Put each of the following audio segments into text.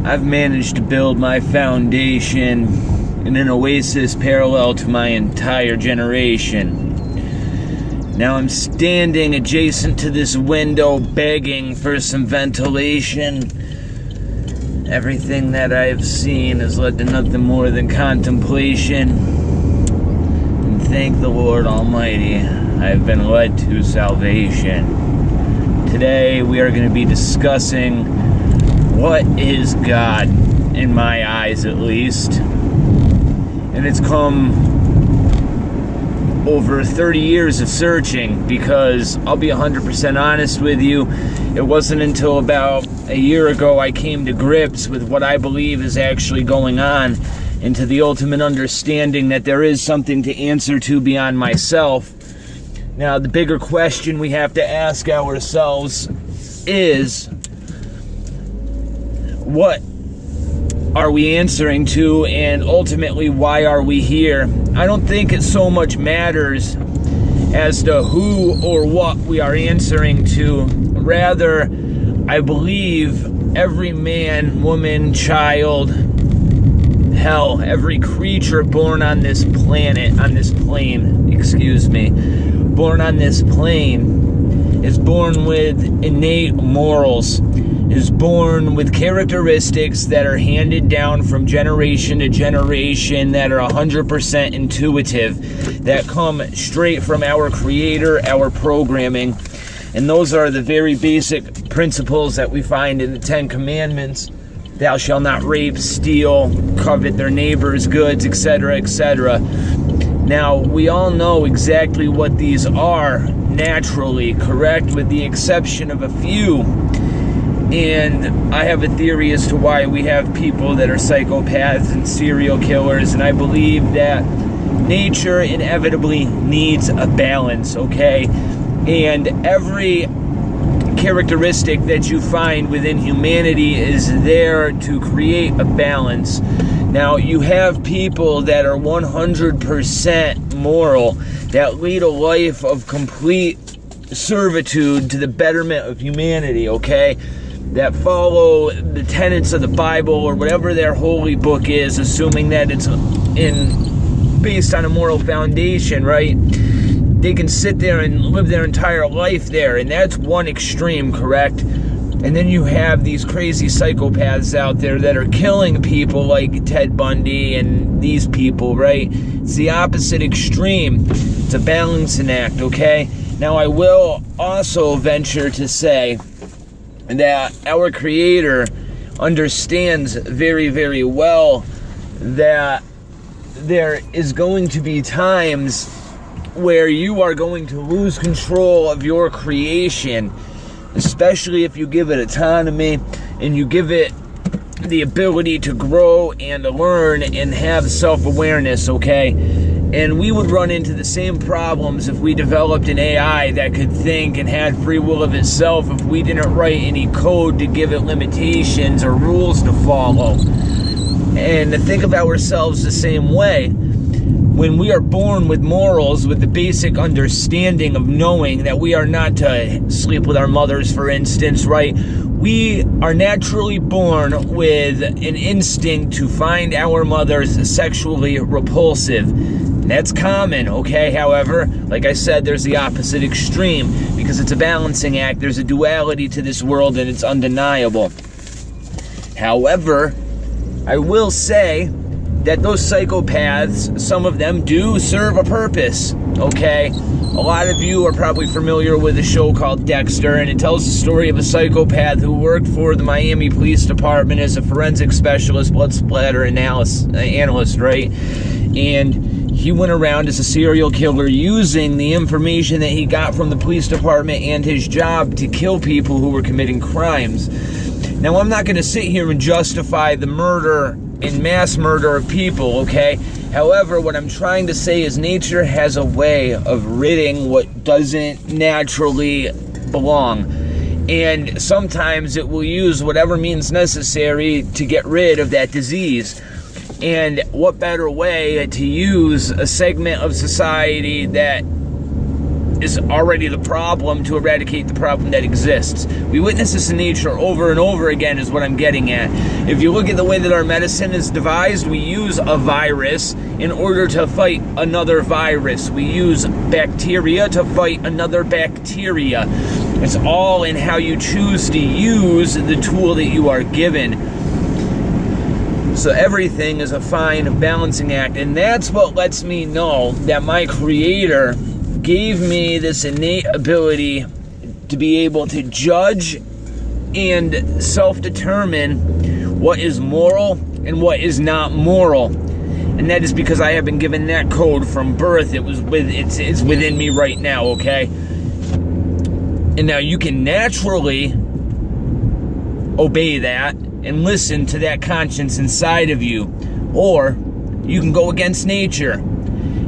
I've managed to build my foundation in an oasis parallel to my entire generation. Now I'm standing adjacent to this window begging for some ventilation. Everything that I've seen has led to nothing more than contemplation. And thank the Lord Almighty, I have been led to salvation. Today we are going to be discussing what is God, in my eyes at least. And it's come over 30 years of searching, because I'll be 100% honest with you, it wasn't until about a year ago I came to grips with what I believe is actually going on, and to the ultimate understanding that there is something to answer to beyond myself. Now, the bigger question we have to ask ourselves is, what are we answering to, and ultimately, why are we here? I don't think it so much matters as to who or what we are answering to. Rather, I believe every man, woman, child, hell, every creature born on this planet, born on this plane, is born with innate morals, is born with characteristics that are handed down from generation to generation, that are 100% intuitive, that come straight from our Creator, our programming. And those are the very basic principles that we find in the Ten Commandments. Thou shalt not rape, steal, covet their neighbor's goods, etc., etc. Now, we all know exactly what these are naturally, correct? With the exception of a few. And I have a theory as to why we have people that are psychopaths and serial killers, and I believe that nature inevitably needs a balance, okay? And every characteristic that you find within humanity is there to create a balance. Now, you have people that are 100% moral, that lead a life of complete servitude to the betterment of humanity, okay? That follow the tenets of the Bible or whatever their holy book is, assuming that it's based on a moral foundation, right? They can sit there and live their entire life there, and that's one extreme, correct? And then you have these crazy psychopaths out there that are killing people like Ted Bundy and these people, right? It's the opposite extreme. It's a balancing act, okay? Now, I will also venture to say that our Creator understands very, very well that there is going to be times where you are going to lose control of your creation, especially if you give it autonomy and you give it the ability to grow and learn and have self-awareness, okay? And we would run into the same problems if we developed an AI that could think and had free will of itself if we didn't write any code to give it limitations or rules to follow. And to think of ourselves the same way. When we are born with morals, with the basic understanding of knowing that we are not to sleep with our mothers, for instance, right? We are naturally born with an instinct to find our mothers sexually repulsive. That's common, okay? However, like I said, there's the opposite extreme, because it's a balancing act. There's a duality to this world, and it's undeniable. However, I will say that those psychopaths, some of them do serve a purpose, okay? A lot of you are probably familiar with a show called Dexter, and it tells the story of a psychopath who worked for the Miami Police Department as a forensic specialist, blood splatter analyst, right? And he went around as a serial killer using the information that he got from the police department and his job to kill people who were committing crimes. Now, I'm not going to sit here and justify the murder and mass murder of people, okay? However, what I'm trying to say is nature has a way of ridding what doesn't naturally belong. And sometimes it will use whatever means necessary to get rid of that disease. And what better way to use a segment of society that is already the problem to eradicate the problem that exists. We witness this in nature over and over again is what I'm getting at. If you look at the way that our medicine is devised, we use a virus in order to fight another virus. We use bacteria to fight another bacteria. It's all in how you choose to use the tool that you are given. So everything is a fine balancing act, and that's what lets me know that my Creator gave me this innate ability to be able to judge and self-determine what is moral and what is not moral. And that is because I have been given that code from birth. It's within me right now, okay? And now you can naturally obey that and listen to that conscience inside of you, or you can go against nature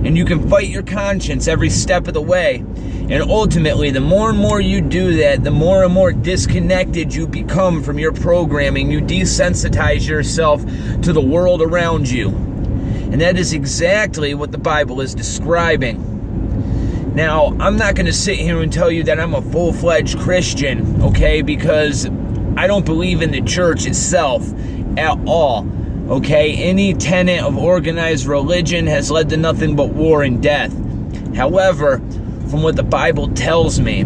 and you can fight your conscience every step of the way. And ultimately, the more and more you do that, the more and more disconnected you become from your programming. You desensitize yourself to the world around you. And that is exactly what the Bible is describing. Now, I'm not going to sit here and tell you that I'm a full-fledged Christian, okay, because I don't believe in the church itself at all, okay? Any tenet of organized religion has led to nothing but war and death. However, from what the Bible tells me,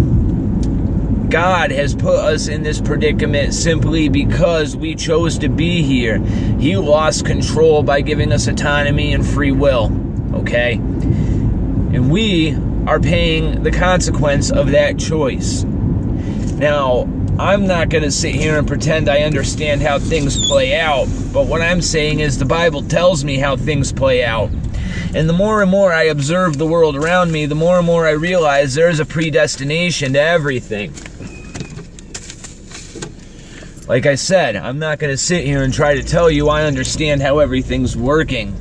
God has put us in this predicament simply because we chose to be here. He lost control by giving us autonomy and free will, okay? And we are paying the consequence of that choice. Now, I'm not going to sit here and pretend I understand how things play out, but what I'm saying is the Bible tells me how things play out. And the more and more I observe the world around me, the more and more I realize there's a predestination to everything. Like I said, I'm not going to sit here and try to tell you I understand how everything's working.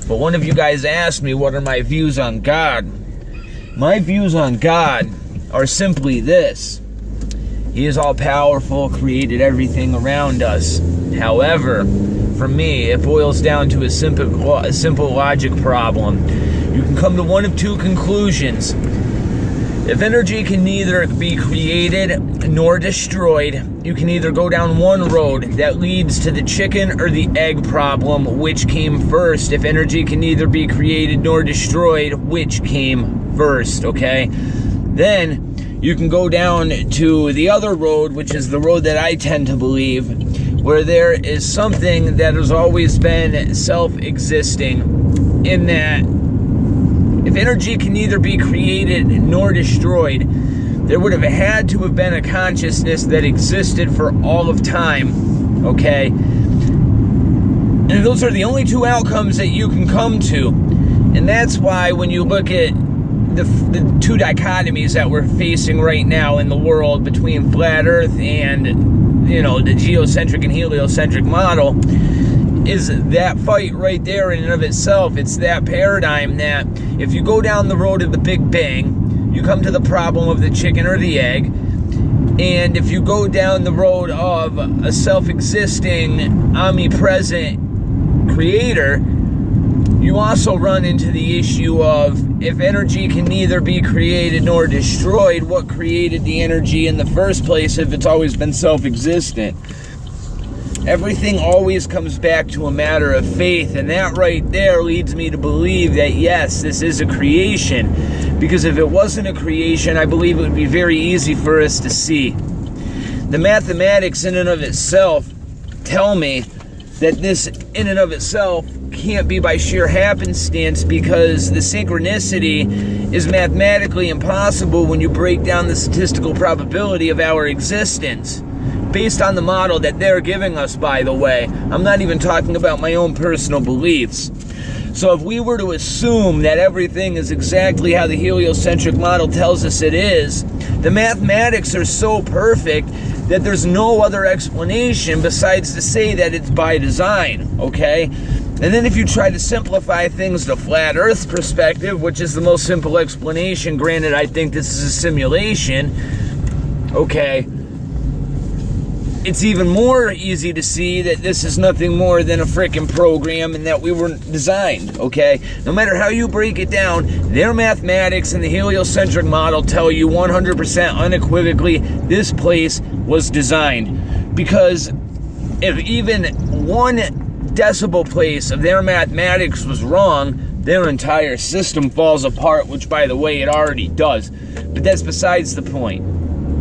But one of you guys asked me what are my views on God. My views on God are simply this. He is all-powerful, created everything around us. However, for me, it boils down to a simple logic problem. You can come to one of two conclusions. If energy can neither be created nor destroyed, you can either go down one road that leads to the chicken or the egg problem, which came first. If energy can neither be created nor destroyed, which came first, okay? Then you can go down to the other road, which is the road that I tend to believe, where there is something that has always been self-existing, in that if energy can neither be created nor destroyed, there would have had to have been a consciousness that existed for all of time, okay? And those are the only two outcomes that you can come to. And that's why when you look at the two dichotomies that we're facing right now in the world between flat Earth and, the geocentric and heliocentric model, is that fight right there in and of itself. It's that paradigm that if you go down the road of the Big Bang, you come to the problem of the chicken or the egg. And if you go down the road of a self-existing, omnipresent creator, you also run into the issue of if energy can neither be created nor destroyed, what created the energy in the first place if it's always been self-existent? Everything always comes back to a matter of faith, and that right there leads me to believe that yes, this is a creation, because if it wasn't a creation, I believe it would be very easy for us to see. The mathematics in and of itself tell me that this in and of itself can't be by sheer happenstance, because the synchronicity is mathematically impossible when you break down the statistical probability of our existence. Based on the model that they're giving us, by the way. I'm not even talking about my own personal beliefs. So if we were to assume that everything is exactly how the heliocentric model tells us it is, the mathematics are so perfect that there's no other explanation besides to say that it's by design, okay? And then if you try to simplify things to flat Earth perspective, which is the most simple explanation, granted I think this is a simulation, okay, it's even more easy to see that this is nothing more than a frickin' program and that we were designed, okay? No matter how you break it down, their mathematics and the heliocentric model tell you 100% unequivocally this place was designed. Because if even 1 decibel place of their mathematics was wrong, their entire system falls apart, which, by the way, it already does. But that's besides the point.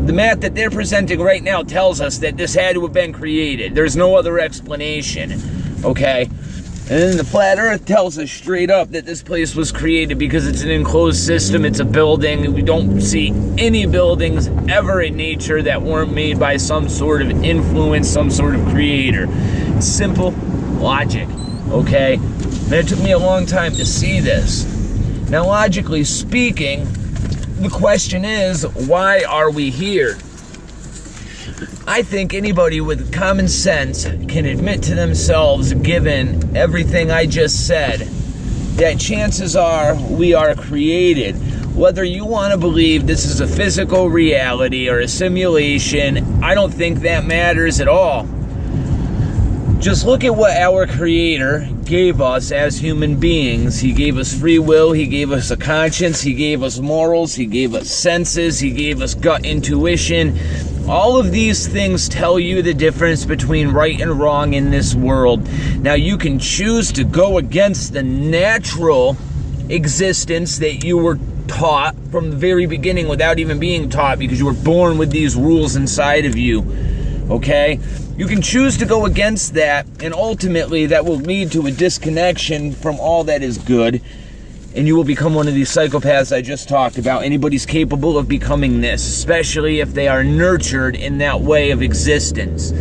The math that they're presenting right now tells us that this had to have been created. There's no other explanation, okay? And then the flat earth tells us straight up that this place was created because it's an enclosed system, it's a building. We don't see any buildings ever in nature that weren't made by some sort of influence, some sort of creator. It's simple logic, okay? And it took me a long time to see this. Now, logically speaking, the question is, why are we here? I think anybody with common sense can admit to themselves, given everything I just said, that chances are we are created. Whether you want to believe this is a physical reality or a simulation, I don't think that matters at all. Just look at what our Creator gave us as human beings. He gave us free will, He gave us a conscience, He gave us morals, He gave us senses, He gave us gut intuition. All of these things tell you the difference between right and wrong in this world. Now, you can choose to go against the natural existence that you were taught from the very beginning without even being taught, because you were born with these rules inside of you, okay? You can choose to go against that, and ultimately that will lead to a disconnection from all that is good, and you will become one of these psychopaths I just talked about. Anybody's capable of becoming this, especially if they are nurtured in that way of existence,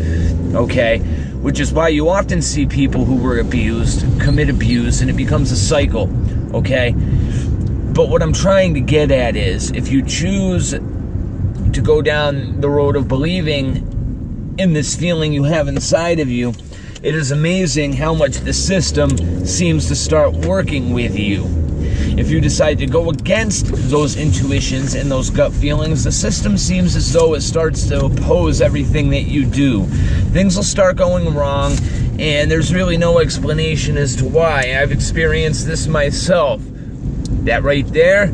okay? Which is why you often see people who were abused commit abuse, and it becomes a cycle, okay? But what I'm trying to get at is, if you choose to go down the road of believing in this feeling you have inside of you, it is amazing how much the system seems to start working with you. If you decide to go against those intuitions and those gut feelings, the system seems as though it starts to oppose everything that you do. Things will start going wrong, and there's really no explanation as to why. I've experienced this myself. That right there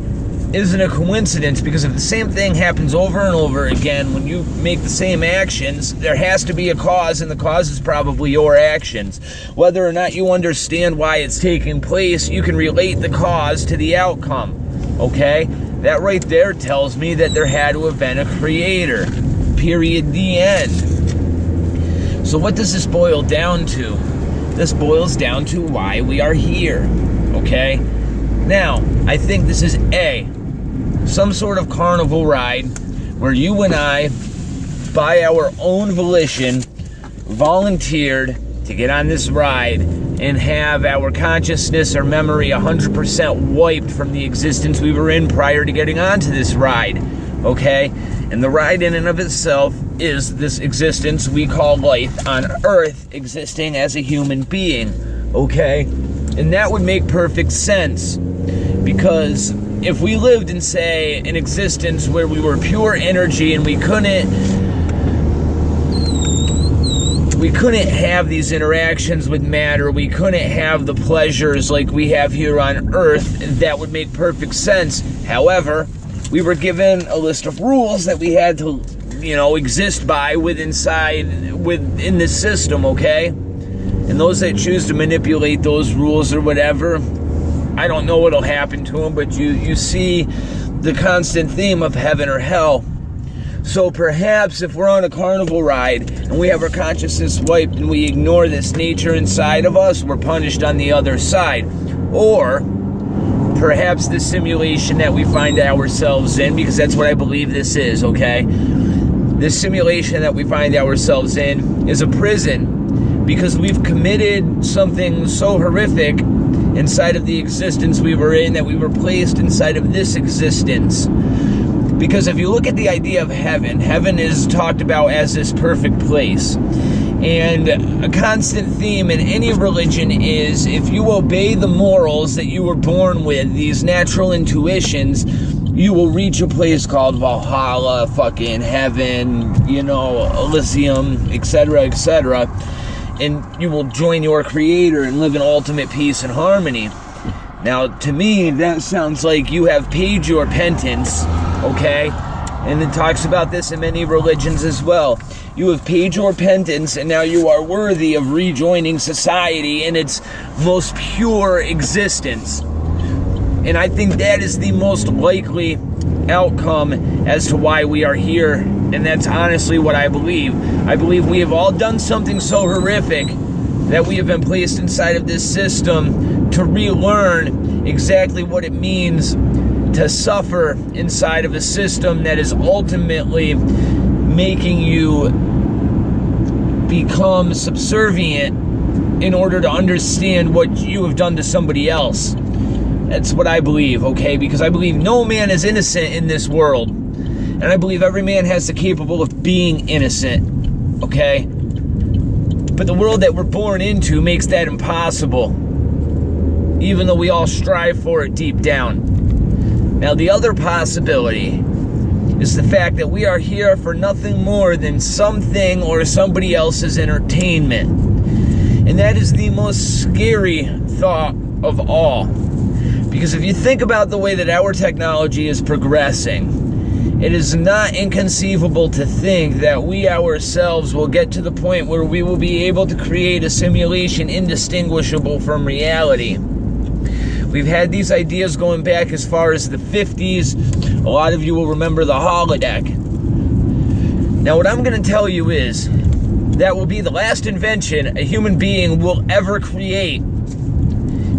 isn't a coincidence, because if the same thing happens over and over again, when you make the same actions, there has to be a cause, and the cause is probably your actions. Whether or not you understand why it's taking place, you can relate the cause to the outcome, okay? That right there tells me that there had to have been a creator, period, the end. So what does this boil down to? This boils down to why we are here, okay? Now, I think this is some sort of carnival ride where you and I, by our own volition, volunteered to get on this ride and have our consciousness or memory 100% wiped from the existence we were in prior to getting onto this ride, okay? And the ride in and of itself is this existence we call life on Earth, existing as a human being, okay? And that would make perfect sense, because if we lived in, say, an existence where we were pure energy and we couldn't have these interactions with matter, we couldn't have the pleasures like we have here on Earth, that would make perfect sense. However, we were given a list of rules that we had to, exist by within this system, okay? And those that choose to manipulate those rules or whatever, I don't know what'll happen to them, but you see the constant theme of heaven or hell. So perhaps if we're on a carnival ride and we have our consciousness wiped and we ignore this nature inside of us, we're punished on the other side. Or perhaps the simulation that we find ourselves in, because that's what I believe this is, okay? This simulation that we find ourselves in is a prison, because we've committed something so horrific inside of the existence we were in, that we were placed inside of this existence. Because if you look at the idea of heaven, heaven is talked about as this perfect place. And a constant theme in any religion is, if you obey the morals that you were born with, these natural intuitions, you will reach a place called Valhalla, fucking heaven, Elysium, etc., etc., and you will join your creator and live in ultimate peace and harmony. Now, to me, that sounds like you have paid your penance, okay? And it talks about this in many religions as well. You have paid your penance, and now you are worthy of rejoining society in its most pure existence. And I think that is the most likely outcome as to why we are here. And that's honestly what I believe. I believe we have all done something so horrific that we have been placed inside of this system to relearn exactly what it means to suffer inside of a system that is ultimately making you become subservient in order to understand what you have done to somebody else. That's what I believe, okay? Because I believe no man is innocent in this world. And I believe every man has the capable of being innocent, okay? But the world that we're born into makes that impossible, even though we all strive for it deep down. Now, the other possibility is the fact that we are here for nothing more than something or somebody else's entertainment. And that is the most scary thought of all. Because if you think about the way that our technology is progressing, it is not inconceivable to think that we ourselves will get to the point where we will be able to create a simulation indistinguishable from reality. We've had these ideas going back as far as the 50s. A lot of you will remember the holodeck. Now, what I'm going to tell you is that will be the last invention a human being will ever create.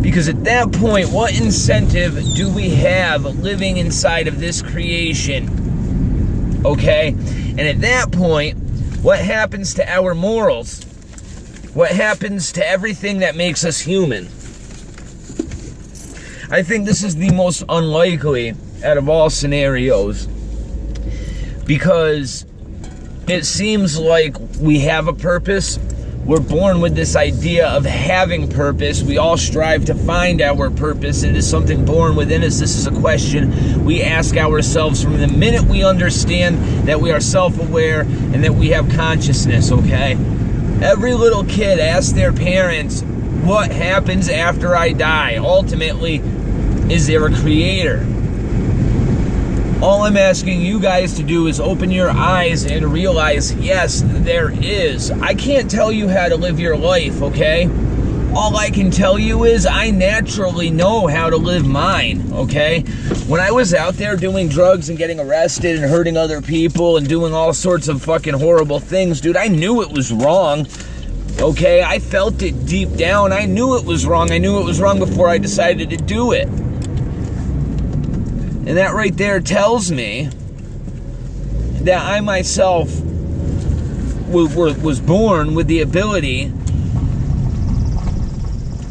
Because at that point, what incentive do we have living inside of this creation? Okay? And at that point, what happens to our morals? What happens to everything that makes us human? I think this is the most unlikely out of all scenarios, because it seems like we have a purpose. We're born with this idea of having purpose. We all strive to find our purpose. It is something born within us. This is a question we ask ourselves from the minute we understand that we are self-aware and that we have consciousness, okay? Every little kid asks their parents, what happens after I die? Ultimately, is there a creator? All I'm asking you guys to do is open your eyes and realize, yes, there is. I can't tell you how to live your life, okay? All I can tell you is I naturally know how to live mine, okay? When I was out there doing drugs and getting arrested and hurting other people and doing all sorts of fucking horrible things, dude, I knew it was wrong, okay? I felt it deep down. I knew it was wrong. I knew it was wrong before I decided to do it. And that right there tells me that I myself was born with the ability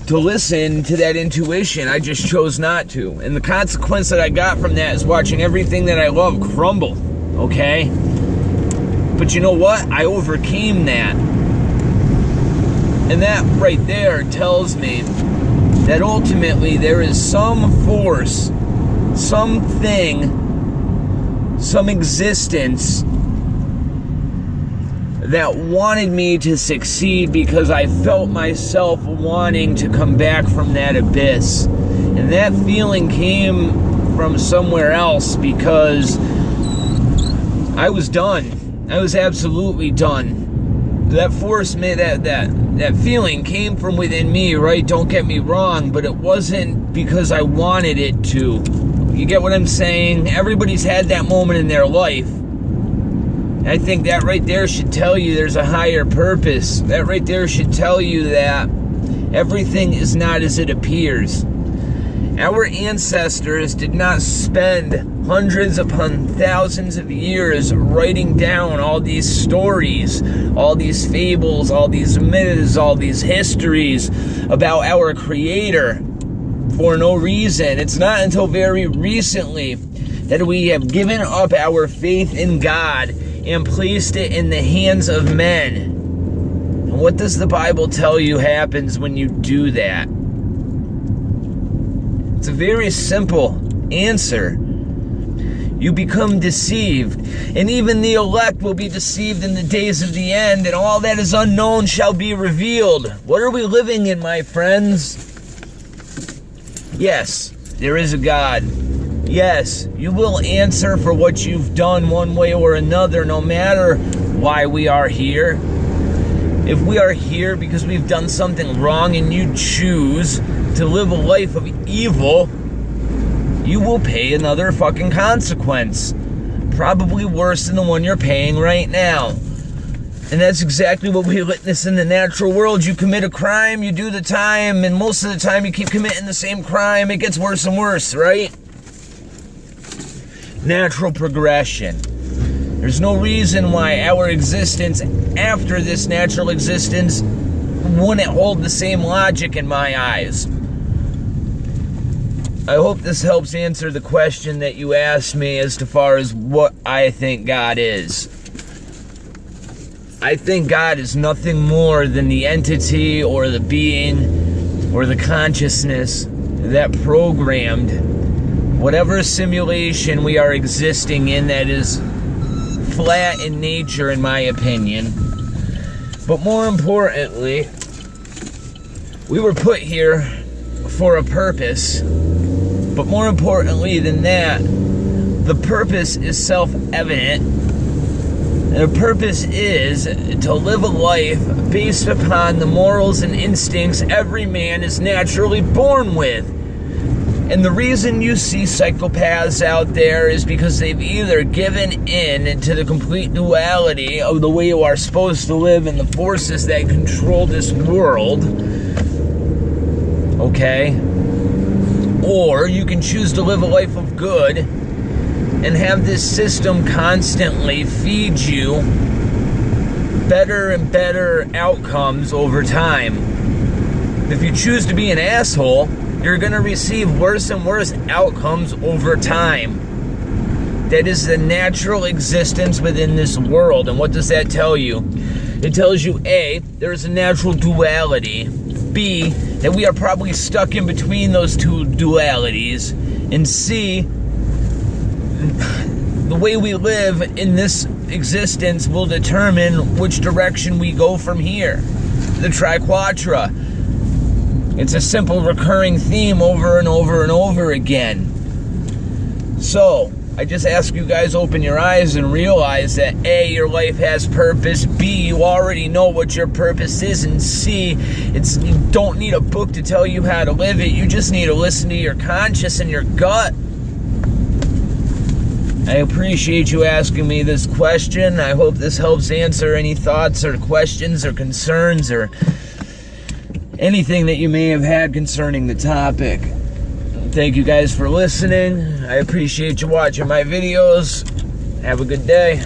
to listen to that intuition. I just chose not to. And the consequence that I got from that is watching everything that I love crumble, okay? But you know what? I overcame that. And that right there tells me that ultimately there is some force, something, some existence that wanted me to succeed because I felt myself wanting to come back from that abyss. And that feeling came from somewhere else because I was done. I was absolutely done. That force, that feeling came from within me, right? Don't get me wrong, but it wasn't because I wanted it to. You get what I'm saying? Everybody's had that moment in their life. I think that right there should tell you there's a higher purpose. That right there should tell you that everything is not as it appears. Our ancestors did not spend hundreds upon thousands of years writing down all these stories, all these fables, all these myths, all these histories about our Creator for no reason. It's not until very recently that we have given up our faith in God and placed it in the hands of men. And what does the Bible tell you happens when you do that? It's a very simple answer. you become deceived. And even the elect will be deceived in the days of the end, and all that is unknown shall be revealed. What are we living in, my friends? Yes, there is a God. Yes, you will answer for what you've done one way or another, no matter why we are here. If we are here because we've done something wrong and you choose to live a life of evil, you will pay another fucking consequence. Probably worse than the one you're paying right now. And that's exactly what we witness in the natural world. You commit a crime, you do the time, and most of the time you keep committing the same crime. It gets worse and worse, right? Natural progression. There's no reason why our existence after this natural existence wouldn't hold the same logic in my eyes. I hope this helps answer the question that you asked me as to far as what I think God is. I think God is nothing more than the entity or the being or the consciousness that programmed whatever simulation we are existing in that is flat in nature, in my opinion. But more importantly, we were put here for a purpose. But more importantly than that, the purpose is self-evident. And the purpose is to live a life based upon the morals and instincts every man is naturally born with. And the reason you see psychopaths out there is because they've either given in to the complete duality of the way you are supposed to live and the forces that control this world, okay? Or you can choose to live a life of good and have this system constantly feed you better and better outcomes over time. If you choose to be an asshole, you're going to receive worse and worse outcomes over time. That is the natural existence within this world. And what does that tell you? It tells you, A, there is a natural duality. B, that we are probably stuck in between those two dualities. And C, the way we live in this existence will determine which direction we go from here. The Triquetra. It's a simple recurring theme over and over and over again. So, I just ask you guys open your eyes and realize that A, your life has purpose, B, you already know what your purpose is, and C, you don't need a book to tell you how to live it, you just need to listen to your conscience and your gut. I appreciate you asking me this question. I hope this helps answer any thoughts or questions or concerns or anything that you may have had concerning the topic. Thank you guys for listening. I appreciate you watching my videos. Have a good day.